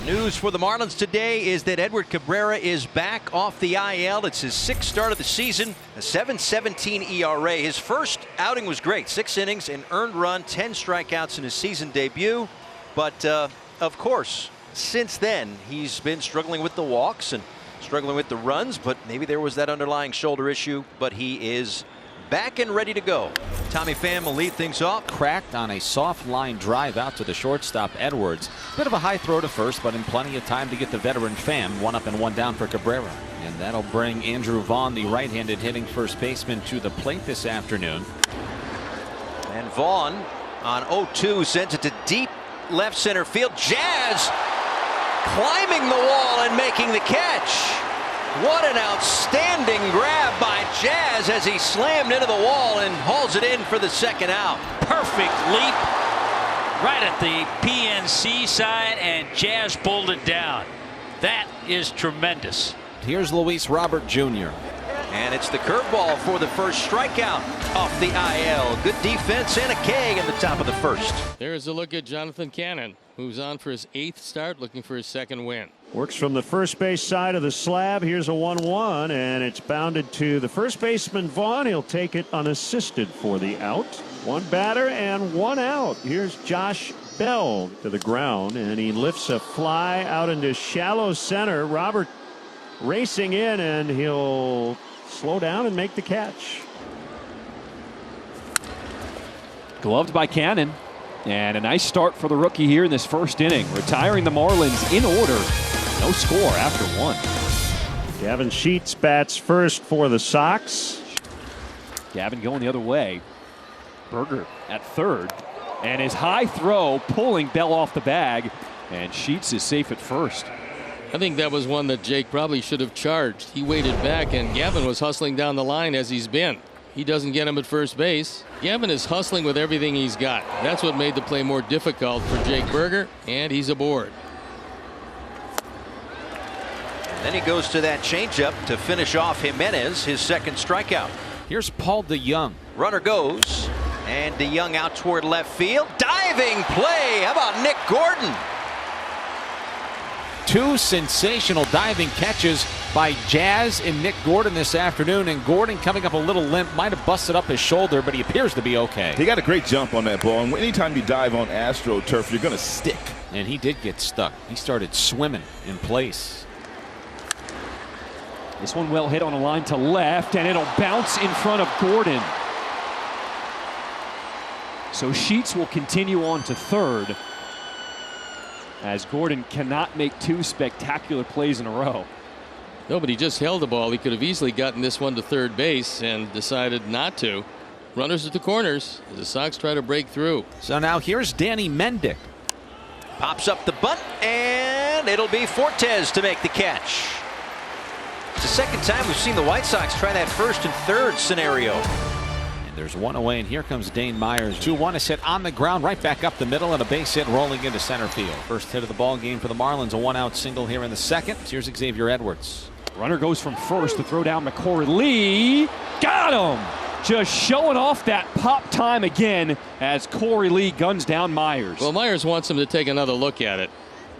News for the Marlins today is that Edward Cabrera is back off the IL. It's his sixth start of the season, a 7.17 ERA. His first outing was great, 6 innings, an earned run, 10 strikeouts in his season debut. But of course, since then, he's been struggling with the walks and struggling with the runs, but maybe there was that underlying shoulder issue, but he is back and ready to go. Tommy Pham will lead things off. Cracked on a soft line drive out to the shortstop Edwards. Bit of a high throw to first, but in plenty of time to get the veteran Pham 1 up and 1 down for Cabrera. And that'll bring Andrew Vaughn, the right-handed hitting first baseman, to the plate this afternoon. And Vaughn on 0-2 sends it to deep left center field. Jazz climbing the wall and making the catch. What an outstanding grab by Jazz as he slammed into the wall and hauls it in for the second out. Perfect leap right at the PNC side, and Jazz pulled it down. That is tremendous. Here's Luis Robert Jr. And it's the curveball for the first strikeout off the IL. Good defense and a K in the top of the first. There's a look at Jonathan Cannon, who's on for his 8th start, looking for his 2nd win. Works from the first base side of the slab. Here's a 1-1, and it's bounded to the first baseman Vaughn. He'll take it unassisted for the out. 1 batter and 1 out. Here's Josh Bell to the ground, and he lifts a fly out into shallow center. Robert racing in, and he'll slow down and make the catch. Gloved by Cannon, and a nice start for the rookie here in this first inning, retiring the Marlins in order. No score after 1. Gavin Sheets bats first for the Sox. Gavin going the other way. Berger at third, and his high throw pulling Bell off the bag, and Sheets is safe at first. I think that was one that Jake probably should have charged. He waited back, and Gavin was hustling down the line as he's been. He doesn't get him at first base. Gavin is hustling with everything he's got. That's what made the play more difficult for Jake Berger, and he's aboard. Then he goes to that changeup to finish off Jimenez, his 2nd strikeout. Here's Paul DeYoung. Runner goes, and DeYoung out toward left field. Diving play. How about Nick Gordon? 2 sensational diving catches by Jazz and Nick Gordon this afternoon, and Gordon coming up a little limp, might have busted up his shoulder, but he appears to be okay. He got a great jump on that ball, and anytime you dive on AstroTurf, you're going to stick. And he did get stuck. He started swimming in place. This one well hit on a line to left, and it'll bounce in front of Gordon. So Sheets will continue on to third, as Gordon cannot make 2 spectacular plays in a row. No, but he just held the ball. He could have easily gotten this one to third base and decided not to. Runners at the corners as the Sox try to break through. So now here's Danny Mendick. Pops up the bunt, and it'll be Fortes to make the catch. It's the second time we've seen the White Sox try that first and third scenario. And there's 1 away, and here comes Dane Myers. 2-1 is hit on the ground, right back up the middle, and a base hit rolling into center field. First hit of the ball game for the Marlins, a 1-out single here in the 2nd. Here's Xavier Edwards. Runner goes from first to throw down McCory Lee. Got him! Just showing off that pop time again as Corey Lee guns down Myers. Well, Myers wants him to take another look at it,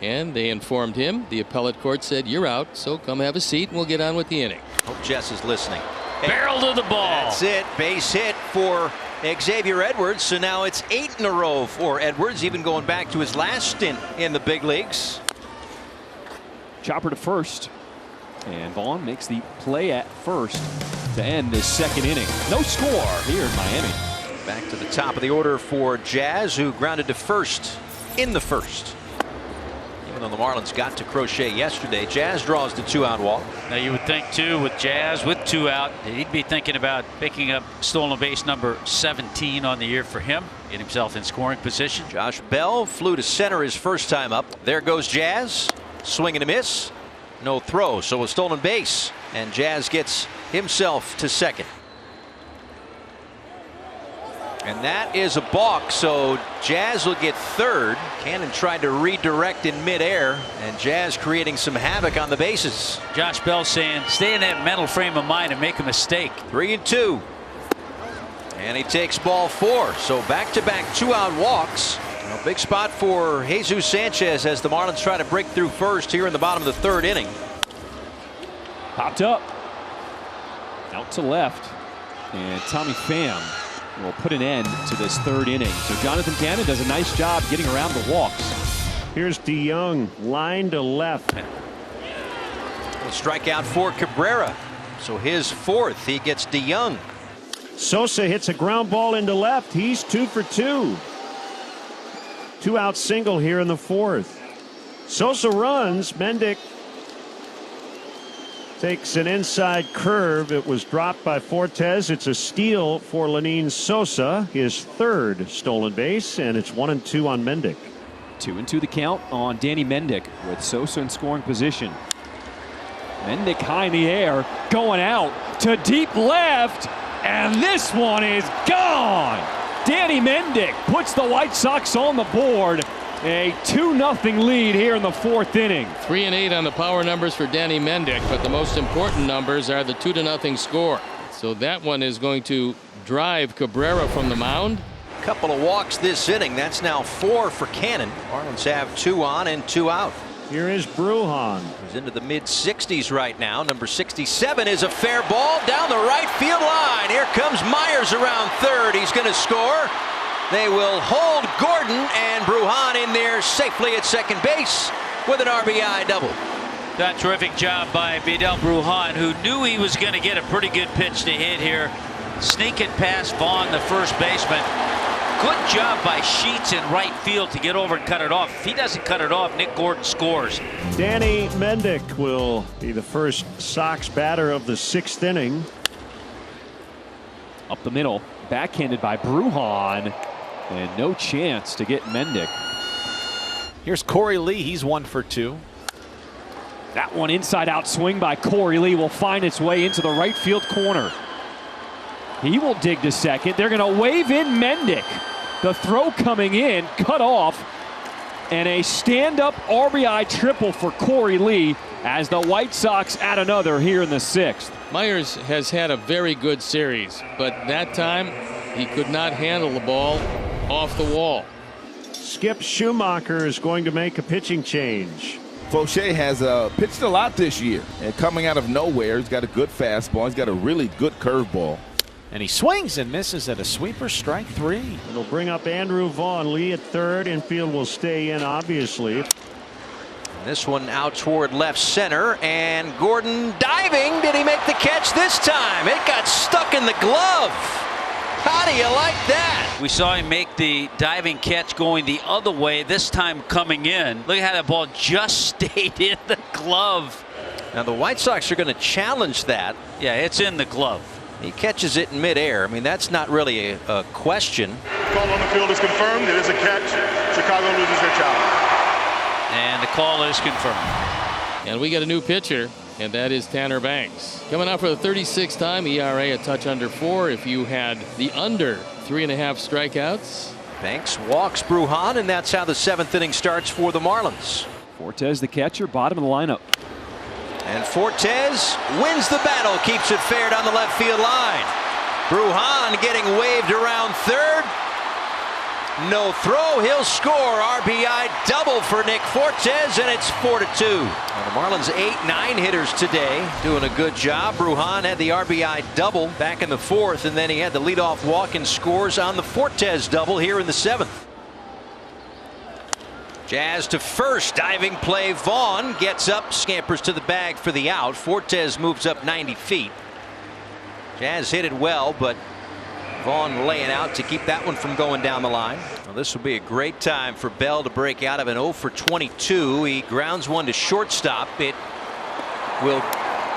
and they informed him. The appellate court said, "You're out, so come have a seat and we'll get on with the inning." Hope Jess is listening. Barrel to the ball. That's it. Base hit for Xavier Edwards. So now it's 8 in a row for Edwards, even going back to his last stint in the big leagues. Chopper to first, and Vaughn makes the play at first to end this 2nd inning. No score here in Miami. Back to the top of the order for Jazz, who grounded to first in the first. Even though the Marlins got to Crochet yesterday, Jazz draws the 2-out walk. Now you would think too, with Jazz with 2 out, that he'd be thinking about picking up stolen base number 17 on the year for him. Get himself in scoring position. Josh Bell flew to center his first time up. There goes Jazz. Swing and a miss. No throw, so a stolen base. And Jazz gets himself to 2nd. And that is a balk, so Jazz will get 3rd. Cannon tried to redirect in midair, and Jazz creating some havoc on the bases. Josh Bell saying, stay in that mental frame of mind and make a mistake. 3-2. And he takes ball 4. So back-to-back 2-out walks. A big spot for Jesus Sanchez as the Marlins try to break through first here in the bottom of the third inning. Popped up. Out to left. And Tommy Pham will put an end to this third inning. So Jonathan Cannon does a nice job getting around the walks. Here's DeYoung, line to left. A strikeout for Cabrera. So his fourth. He gets DeYoung. Sosa hits a ground ball into left. He's 2 for 2. 2-out single here in the fourth. Sosa runs. Mendick takes an inside curve. It was dropped by Fortes. It's a steal for Lenyn Sosa, his third stolen base, and it's 1-2 on Mendick. 2-2 the count on Danny Mendick with Sosa in scoring position. Mendick high in the air, going out to deep left, and this one is gone. Danny Mendick puts the White Sox on the board. A 2-0 lead here in the fourth inning. 3 and 8 on the power numbers for Danny Mendick, but the most important numbers are the 2-0 score. So that one is going to drive Cabrera from the mound. Couple of walks this inning. That's now 4 for Cannon. Marlins have 2 on and 2 out. Here is Brujan. He's into the mid-60s right now. Number 67 is a fair ball down the right field line. Here comes Myers around third. He's going to score. They will hold Gordon, and Brujan in there safely at second base with an RBI double. That terrific job by Vidal Brujan, who knew he was going to get a pretty good pitch to hit here. Sneaking past Vaughn, the first baseman. Good job by Sheets in right field to get over and cut it off. If he doesn't cut it off, Nick Gordon scores. Danny Mendick will be the first Sox batter of the 6th inning. Up the middle, backhanded by Brujan, and no chance to get Mendick. Here's Corey Lee. He's 1 for 2. That one inside out swing by Corey Lee will find its way into the right field corner. He will dig to second. They're going to wave in Mendick. The throw coming in, cut off, and a stand-up RBI triple for Corey Lee as the White Sox add another here in the 6th. Myers has had a very good series, but that time he could not handle the ball off the wall. Skip Schumacher is going to make a pitching change. Fauché has pitched a lot this year, and coming out of nowhere, he's got a good fastball. He's got a really good curveball. And he swings and misses at a sweeper, strike 3. It'll bring up Andrew Vaughn. Lee at third. Infield will stay in, obviously. This one out toward left center, and Gordon diving. Did he make the catch this time? It got stuck in the glove. How do you like that? We saw him make the diving catch going the other way, this time coming in. Look at how that ball just stayed in the glove. Now the White Sox are going to challenge that. Yeah, it's in the glove. He catches it in midair. I mean, that's not really a question. Call on the field is confirmed. It is a catch. Chicago loses their challenge. And the call is confirmed. And we get a new pitcher, and that is Tanner Banks. Coming out for the 36th time, ERA a touch under 4. If you had the under 3.5 strikeouts. Banks walks Brujan, and that's how the 7th inning starts for the Marlins. Fortes, the catcher, bottom of the lineup. And Fortes wins the battle, keeps it fair down the left field line. Brujan getting waved around third. No throw, he'll score. RBI double for Nick Fortes, and it's 4-2. Now the Marlins 8-9 hitters today doing a good job. Brujan had the RBI double back in the 4th, and then he had the leadoff walk and scores on the Fortes double here in the 7th. Jazz to first, diving play. Vaughn gets up, scampers to the bag for the out. Fortes moves up 90 feet. Jazz hit it well, but Vaughn laying out to keep that one from going down the line. Well, this will be a great time for Bell to break out of an 0 for 22. He grounds one to shortstop. It will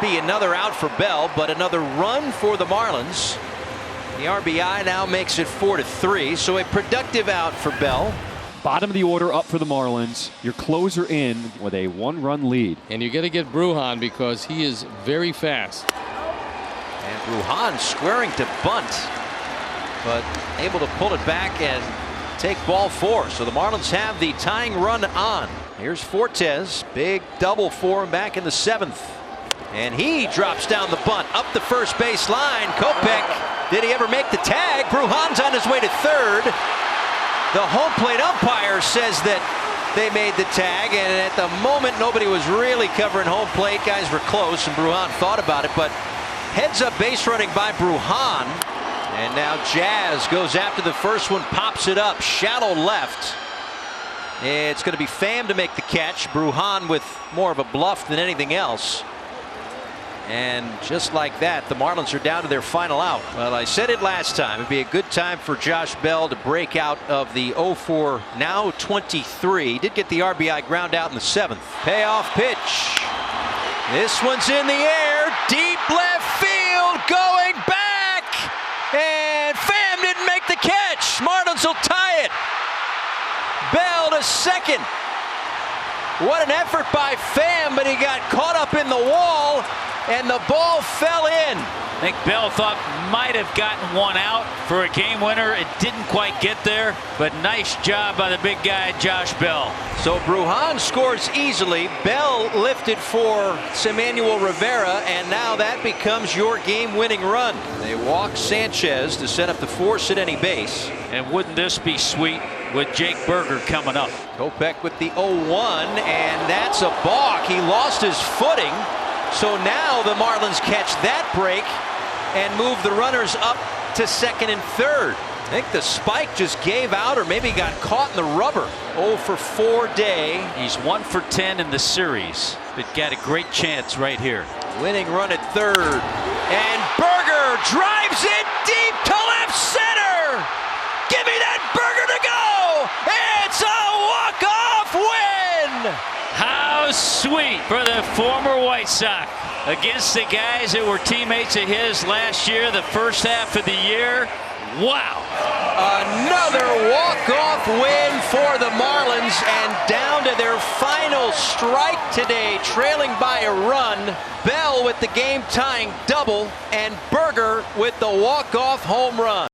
be another out for Bell, but another run for the Marlins. The RBI now makes it 4-3, so a productive out for Bell. Bottom of the order up for the Marlins. Your closer in with a 1-run lead. And you got to get Brujan because he is very fast. And Brujan squaring to bunt, but able to pull it back and take ball 4. So the Marlins have the tying run on. Here's Fortes, big double for him back in the 7th. And he drops down the bunt up the first base line. Kopech, did he ever make the tag? Brujan's on his way to third. The home plate umpire says that they made the tag, and at the moment nobody was really covering home plate. Guys were close, and Brujan thought about it, but heads up base running by Brujan. And now Jazz goes after the first one, pops it up, shallow left. It's going to be Pham to make the catch. Brujan with more of a bluff than anything else. And just like that, the Marlins are down to their final out. Well, I said it last time. It'd be a good time for Josh Bell to break out of the 0-4, now 23. He did get the RBI ground out in the 7th. Payoff pitch. This one's in the air. Deep left field. Going back. And Pham didn't make the catch. Marlins will tie it. Bell to second. What an effort by Pham, but he got caught up in the wall, and the ball fell in. I think Bell thought might have gotten one out for a game winner. It didn't quite get there, but nice job by the big guy, Josh Bell. So Brujan scores easily. Bell lifted for Emmanuel Rivera, and now that becomes your game-winning run. They walk Sanchez to set up the force at any base. And wouldn't this be sweet with Jake Berger coming up? Kopech with the 0-1, and that's a balk. He lost his footing. So now the Marlins catch that break and move the runners up to second and third. I think the spike just gave out, or maybe got caught in the rubber. 0 for 4 day. He's 1 for 10 in the series, but got a great chance right here. Winning run at third. And Berger drives it deep to left center. Give me that Berger to go. It's a walk-off win. How sweet for the former White Sox against the guys that were teammates of his last year, the first half of the year. Wow. Another walk-off win for the Marlins, and down to their final strike today, trailing by a run. Bell with the game-tying double, and Berger with the walk-off home run.